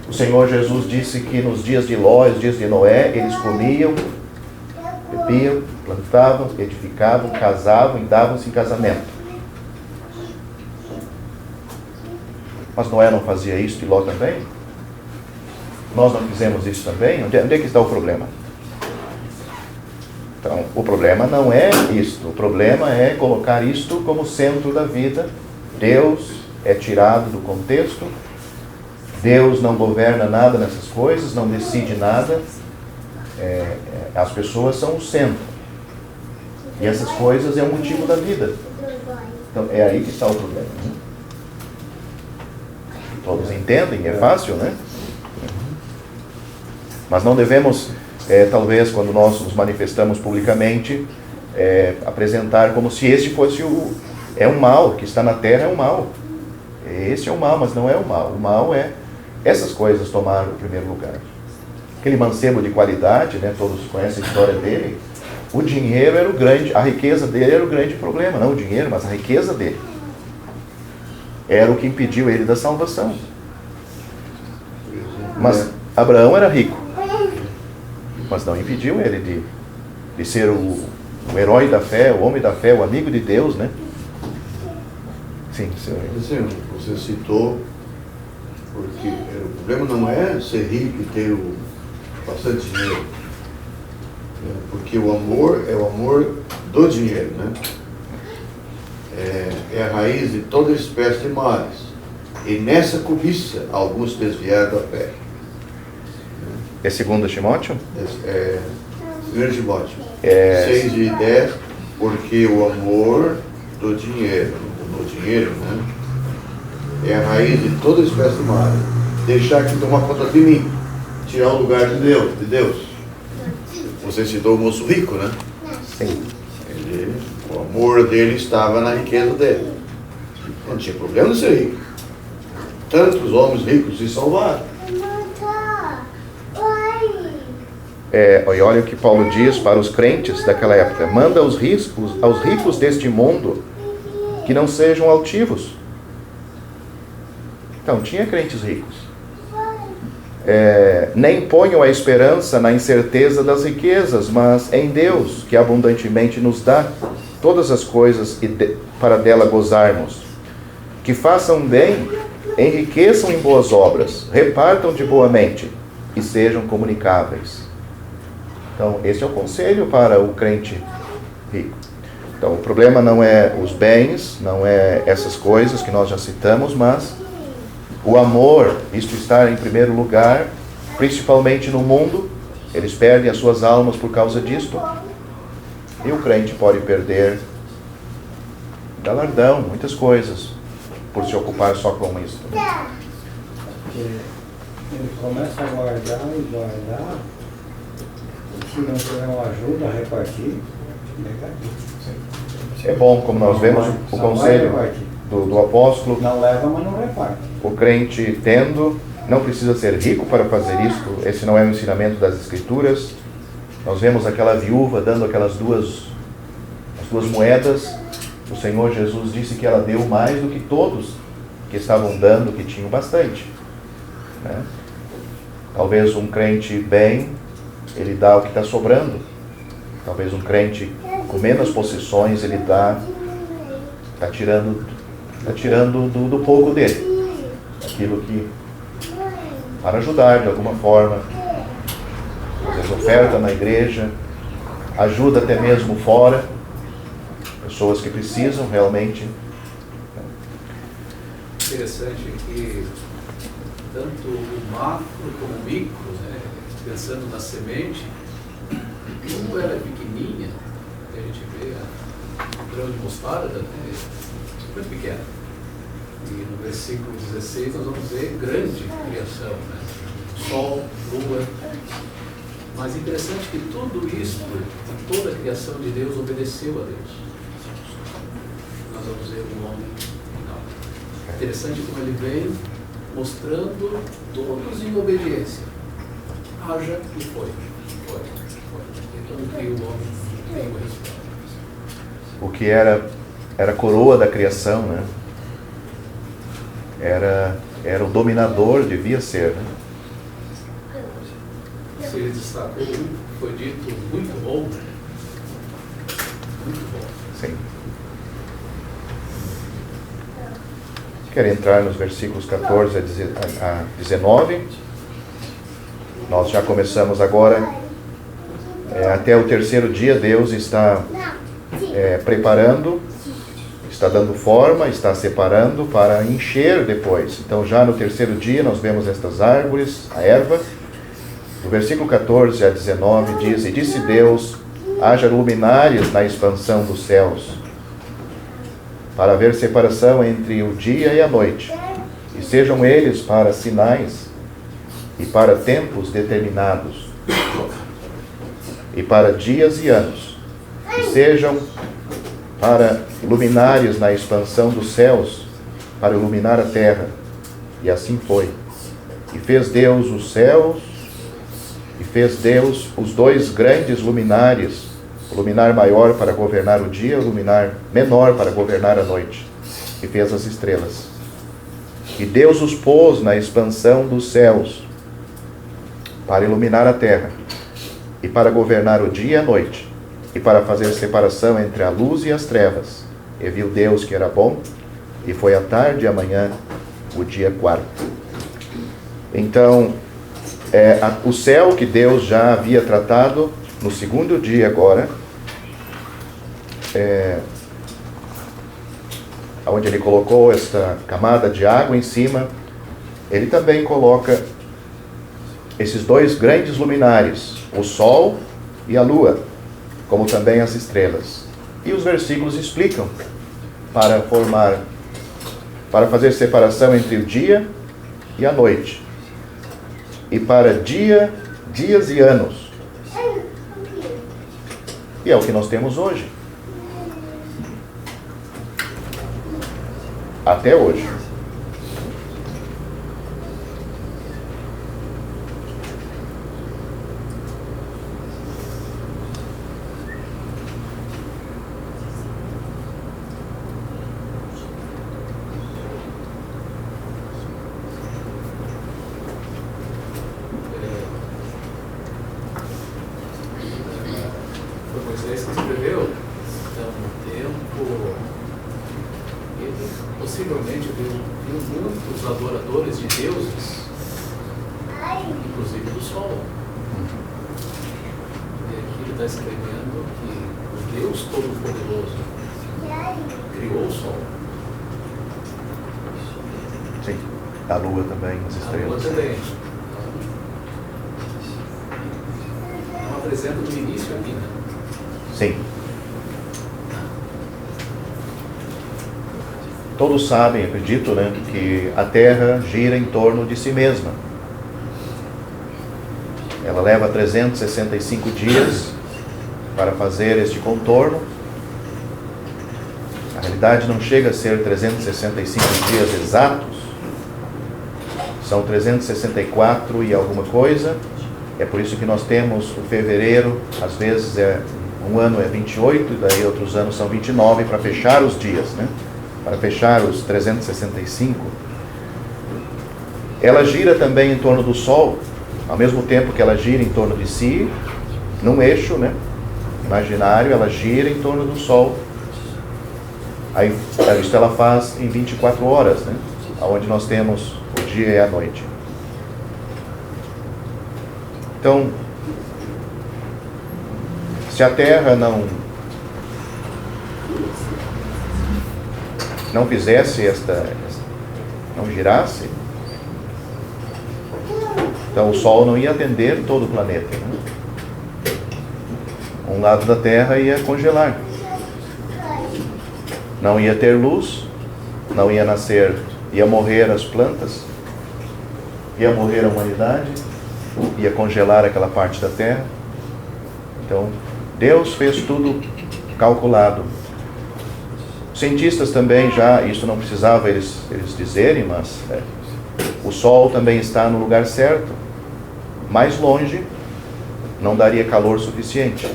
O Senhor Jesus disse que nos dias de Ló, os dias de Noé, eles comiam, bebiam, plantavam, edificavam, casavam e davam-se em casamento. Mas Noé não fazia isso e Ló também? Nós não fizemos isso também? Onde é que está o problema? Então, o problema não é isto. O problema é colocar isto como centro da vida. Deus é tirado do contexto. Deus não governa nada nessas coisas, não decide nada. As pessoas são o centro. E essas coisas é o motivo da vida. Então, é aí que está o problema, né? Todos entendem, é fácil, né? Mas não devemos, talvez, quando nós nos manifestamos publicamente, apresentar como se este fosse é um mal, que está na terra é um mal. Esse é o mal, mas não é o mal. O mal é essas coisas tomaram o primeiro lugar. Aquele mancebo de qualidade, né, todos conhecem a história dele, o dinheiro era o grande, a riqueza dele era o grande problema, não o dinheiro, mas a riqueza dele. Era o que impediu ele da salvação. Mas Abraão era rico, mas não impediu ele de ser o herói da fé, o homem da fé, o amigo de Deus, né? Sim, senhor. Você citou, porque o problema não é ser rico e ter bastante dinheiro, porque o amor é o amor do dinheiro, né? É a raiz de toda espécie de males. E nessa cobiça, alguns desviaram da fé. É 2 Timóteo? 1 Timóteo 6 e 10, porque o amor do dinheiro, né, é a raiz de toda espécie de males. Deixar que tomar conta de mim, tirar o lugar de Deus. Você citou o moço rico, né? Sim. O amor dele estava na riqueza dele. Não tinha problema de ser rico. Tantos homens ricos se salvaram. E olha o que Paulo diz para os crentes daquela época: manda aos ricos deste mundo que não sejam altivos. Então, tinha crentes ricos. Nem ponham a esperança na incerteza das riquezas, mas em Deus, que abundantemente nos dá todas as coisas para dela gozarmos. Que façam bem, enriqueçam em boas obras, repartam de boa mente e sejam comunicáveis. Então, esse é o conselho para o crente rico. Então, o problema não é os bens, não é essas coisas que nós já citamos, mas o amor, isto estar em primeiro lugar, principalmente no mundo. Eles perdem as suas almas por causa disto. E o crente pode perder galardão, muitas coisas, por se ocupar só com isso. Porque ele começa a guardar e guardar, se não tiver uma ajuda a repartir, negativo. É bom, como nós vemos o conselho do apóstolo. Não leva, mas não reparte. O crente tendo, não precisa ser rico para fazer isto. Esse não é o ensinamento das Escrituras. Nós vemos aquela viúva dando aquelas duas moedas. O Senhor Jesus disse que ela deu mais do que todos que estavam dando, que tinham bastante, né? Talvez um crente bem, ele dá o que está sobrando. Talvez um crente com menos possessões, ele está tirando do pouco dele, aquilo que, para ajudar de alguma forma, às vezes oferta na igreja, ajuda até mesmo fora, pessoas que precisam realmente. Interessante que tanto o macro como o micro, né, pensando na semente, como ela é pequenininha, a gente vê o grão de mostarda, né, muito pequeno. E no versículo 16 nós vamos ver grande criação, né? Sol, lua. Mas interessante que tudo isso, toda a criação de Deus obedeceu a Deus. Nós vamos ver o homem final. Interessante como ele vem mostrando todos em obediência. Haja e foi. E quando cria o homem, tem o resultado. O que era a coroa da criação, né? Era o dominador, devia ser, né? ele destacou um, foi dito muito bom. Muito bom. Sim. Quero entrar nos versículos 14 a 19. Nós já começamos agora. Até o terceiro dia, Deus está preparando, está dando forma, está separando para encher depois. Então, já no terceiro dia, nós vemos estas árvores, a erva. Do versículo 14 a 19 diz: E disse Deus, haja luminares na expansão dos céus, para haver separação entre o dia e a noite, e sejam eles para sinais e para tempos determinados, e para dias e anos, e sejam para luminares na expansão dos céus, para iluminar a terra. E assim foi. E fez Deus os céus, e fez Deus os dois grandes luminares, o luminar maior para governar o dia, o luminar menor para governar a noite. E fez as estrelas. E Deus os pôs na expansão dos céus, para iluminar a terra, e para governar o dia e a noite, e para fazer separação entre a luz e as trevas. E viu Deus que era bom, e foi a tarde e a manhã, o dia quarto. Então, o céu que Deus já havia tratado no segundo dia agora, onde ele colocou esta camada de água em cima, ele também coloca esses dois grandes luminares, o sol e a lua, como também as estrelas. E os versículos explicam para fazer separação entre o dia e a noite, e para dias e anos. E é o que nós temos hoje. Até hoje. Foi Moisés que escreveu, então, no tempo, ele possivelmente viu muitos adoradores de deuses, inclusive do sol. E aqui ele está escrevendo que o Deus Todo-Poderoso criou o sol. Sim, a lua também, as A lua estrelas. também. Não apresenta no início aqui, né? Sim. Todos sabem, acredito, né, que a Terra gira em torno de si mesma. Ela leva 365 dias para fazer este contorno. Na realidade, não chega a ser 365 dias exatos. São 364 e alguma coisa. É por isso que nós temos o fevereiro, às vezes um ano é 28, e daí outros anos são 29, para fechar os dias, né? Para fechar os 365. Ela gira também em torno do Sol, ao mesmo tempo que ela gira em torno de si, num eixo, né, imaginário, ela gira em torno do Sol. Aí isso ela faz em 24 horas, né, onde nós temos o dia e a noite. Então, se a Terra não fizesse não girasse, então o Sol não ia atender todo o planeta, né? Um lado da Terra ia congelar, não ia ter luz, não ia nascer, ia morrer as plantas, ia morrer a humanidade, ia congelar aquela parte da Terra. Então Deus fez tudo calculado. Cientistas também já, isso não precisava eles dizerem, mas o Sol também está no lugar certo. Mais longe, não daria calor suficiente.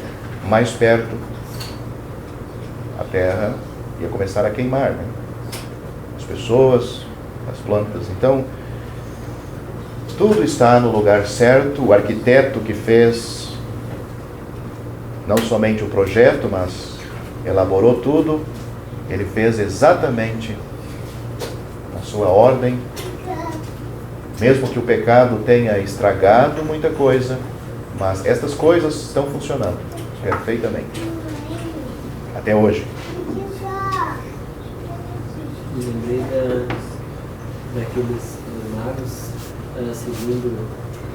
Mais perto, a Terra ia começar a queimar, né? As pessoas, as plantas. Então, tudo está no lugar certo. O arquiteto que fez não somente o projeto, mas elaborou tudo, ele fez exatamente na sua ordem. Mesmo que o pecado tenha estragado muita coisa, mas estas coisas estão funcionando perfeitamente até hoje. Me lembrei daqueles magos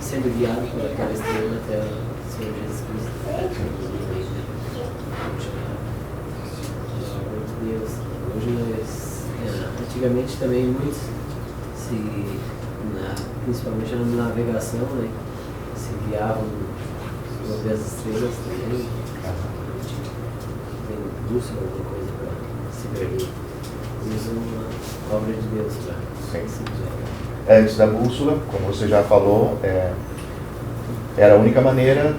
sendo guiados por aquela estrela até o Senhor Jesus Cristo. Deus. Hoje antigamente também muitos principalmente na navegação, né, se guiavam por ver as estrelas também. Tem bússola, alguma coisa para se perder. Usam a obra de Deus para se guiar. Antes da bússola, como você já falou, era a única maneira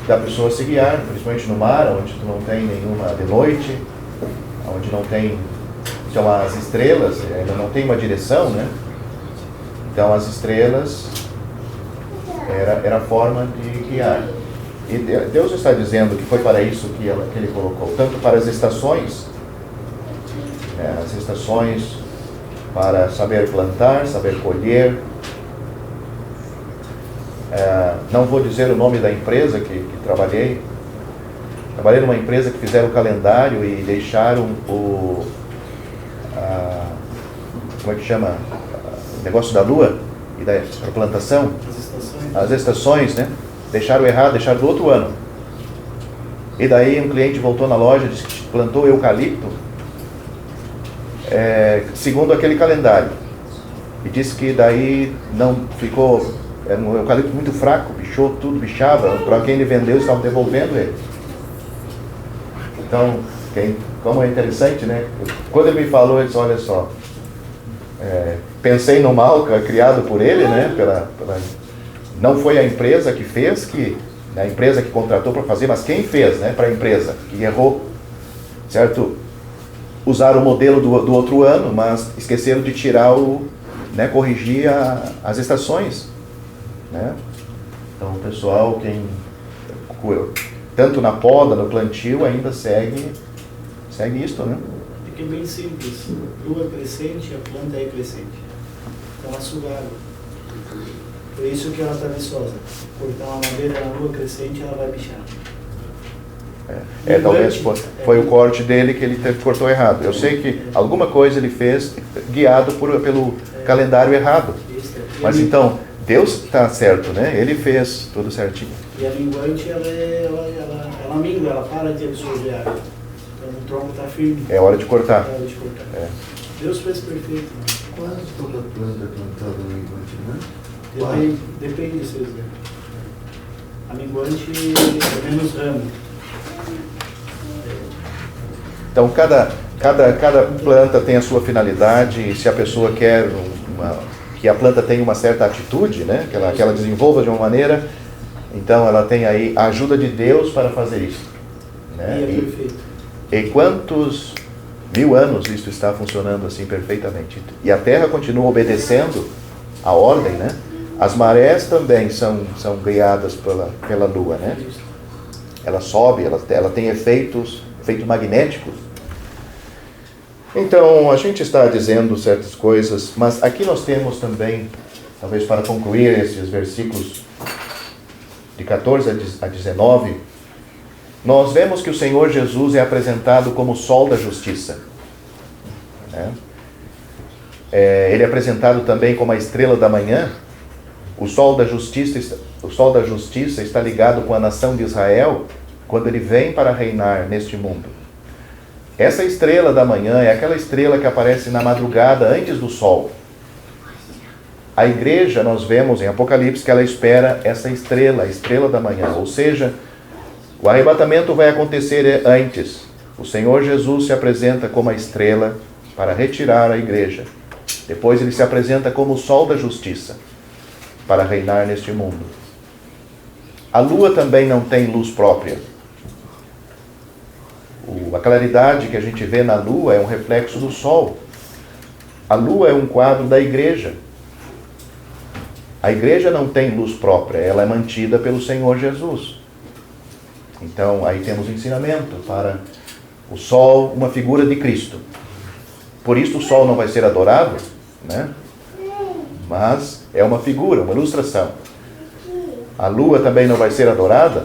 da pessoa se guiar, principalmente no mar, onde tu não tem nenhuma de noite, onde não tem, então as estrelas, ainda não tem uma direção, né? Então as estrelas era a forma de guiar. E Deus está dizendo que foi para isso que Ele colocou, tanto para as estações para saber plantar, saber colher. Não vou dizer o nome da empresa que trabalhei. Trabalhei numa empresa que fizeram o calendário e deixaram como é que chama? O negócio da lua e da plantação. As estações, né? Deixaram errado, deixaram do outro ano. E daí um cliente voltou na loja e disse que plantou eucalipto segundo aquele calendário. E disse que daí não ficou, era um eucalipto muito fraco, bichou tudo, bichava. Para quem ele vendeu, estavam devolvendo ele. Então, como é interessante, né? Quando ele me falou, ele disse, olha só, pensei no mal criado por ele, né? Não foi a empresa que fez, a empresa que contratou para fazer, mas quem fez, né? Para a empresa que errou, certo? Usaram o modelo do outro ano, mas esqueceram de tirar corrigir as estações, né? Então o pessoal, tanto na poda, no plantio, ainda segue isto, né? Porque é bem simples. Lua crescente, a planta é crescente. Então ela suga água. Por isso que ela está viçosa. Cortar uma madeira na lua crescente, ela vai bichar. Talvez foi o corte dele que ele cortou errado. Eu sei que alguma coisa ele fez guiado pelo calendário errado. Mas então, Deus está certo, né? Ele fez tudo certinho. E a minguante, ela mingua, ela para de absorver água. Então o tronco está firme. É hora de cortar. É hora de cortar. Deus fez perfeito. Né? Quase toda planta é plantada no minguante, né? Depende de vocês verem. A minguante é menos ramo. Então, cada planta tem a sua finalidade, e se a pessoa quer que a planta tenha uma certa atitude, né? que ela desenvolva de uma maneira, então ela tem aí a ajuda de Deus para fazer isso. Né? E é perfeito. E quantos 1000 anos isso está funcionando assim perfeitamente. E a Terra continua obedecendo a ordem, né? As marés também são guiadas pela Lua, né? Ela sobe, ela tem efeitos magnéticos. Então, a gente está dizendo certas coisas, mas aqui nós temos também, talvez para concluir esses versículos de 14 a 19, nós vemos que o Senhor Jesus é apresentado como o sol da justiça. Né? Ele é apresentado também como a estrela da manhã. O sol da justiça está ligado com a nação de Israel quando ele vem para reinar neste mundo. Essa estrela da manhã é aquela estrela que aparece na madrugada antes do sol. A igreja, nós vemos em Apocalipse que ela espera essa estrela, a estrela da manhã. Ou seja, o arrebatamento vai acontecer antes. O Senhor Jesus se apresenta como a estrela para retirar a igreja. Depois ele se apresenta como o sol da justiça para reinar neste mundo. A lua também não tem luz própria. A claridade que a gente vê na lua é um reflexo do sol. A lua é um quadro da igreja. A igreja não tem luz própria, ela é mantida pelo Senhor Jesus. Então, aí temos ensinamento para o sol, uma figura de Cristo. Por isso o sol não vai ser adorado, né? Mas é uma figura, uma ilustração. A lua também não vai ser adorada,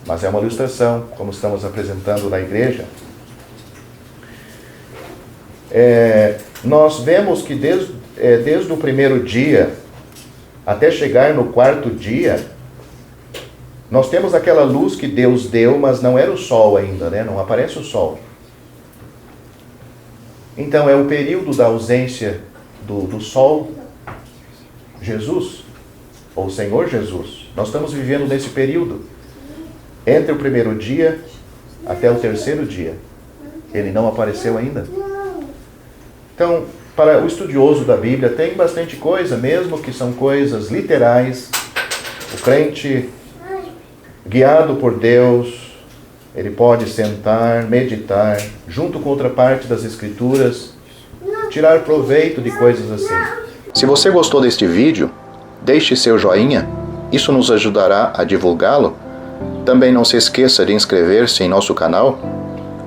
mas é uma ilustração, como estamos apresentando na igreja. Nós vemos que desde o primeiro dia até chegar no quarto dia, nós temos aquela luz que Deus deu, mas não era o sol ainda, né? Não aparece o sol. Então é o período da ausência do sol, Jesus, ou Senhor Jesus. Nós estamos vivendo nesse período, entre o primeiro dia até o terceiro dia. Ele não apareceu ainda. Então, para o estudioso da Bíblia, tem bastante coisa, mesmo que são coisas literais. O crente, guiado por Deus, ele pode sentar, meditar, junto com outra parte das Escrituras, tirar proveito de coisas assim. Se você gostou deste vídeo, deixe seu joinha, isso nos ajudará a divulgá-lo. Também não se esqueça de inscrever-se em nosso canal.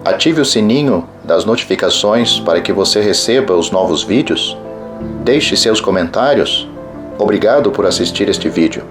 Ative o sininho das notificações para que você receba os novos vídeos. Deixe seus comentários. Obrigado por assistir este vídeo.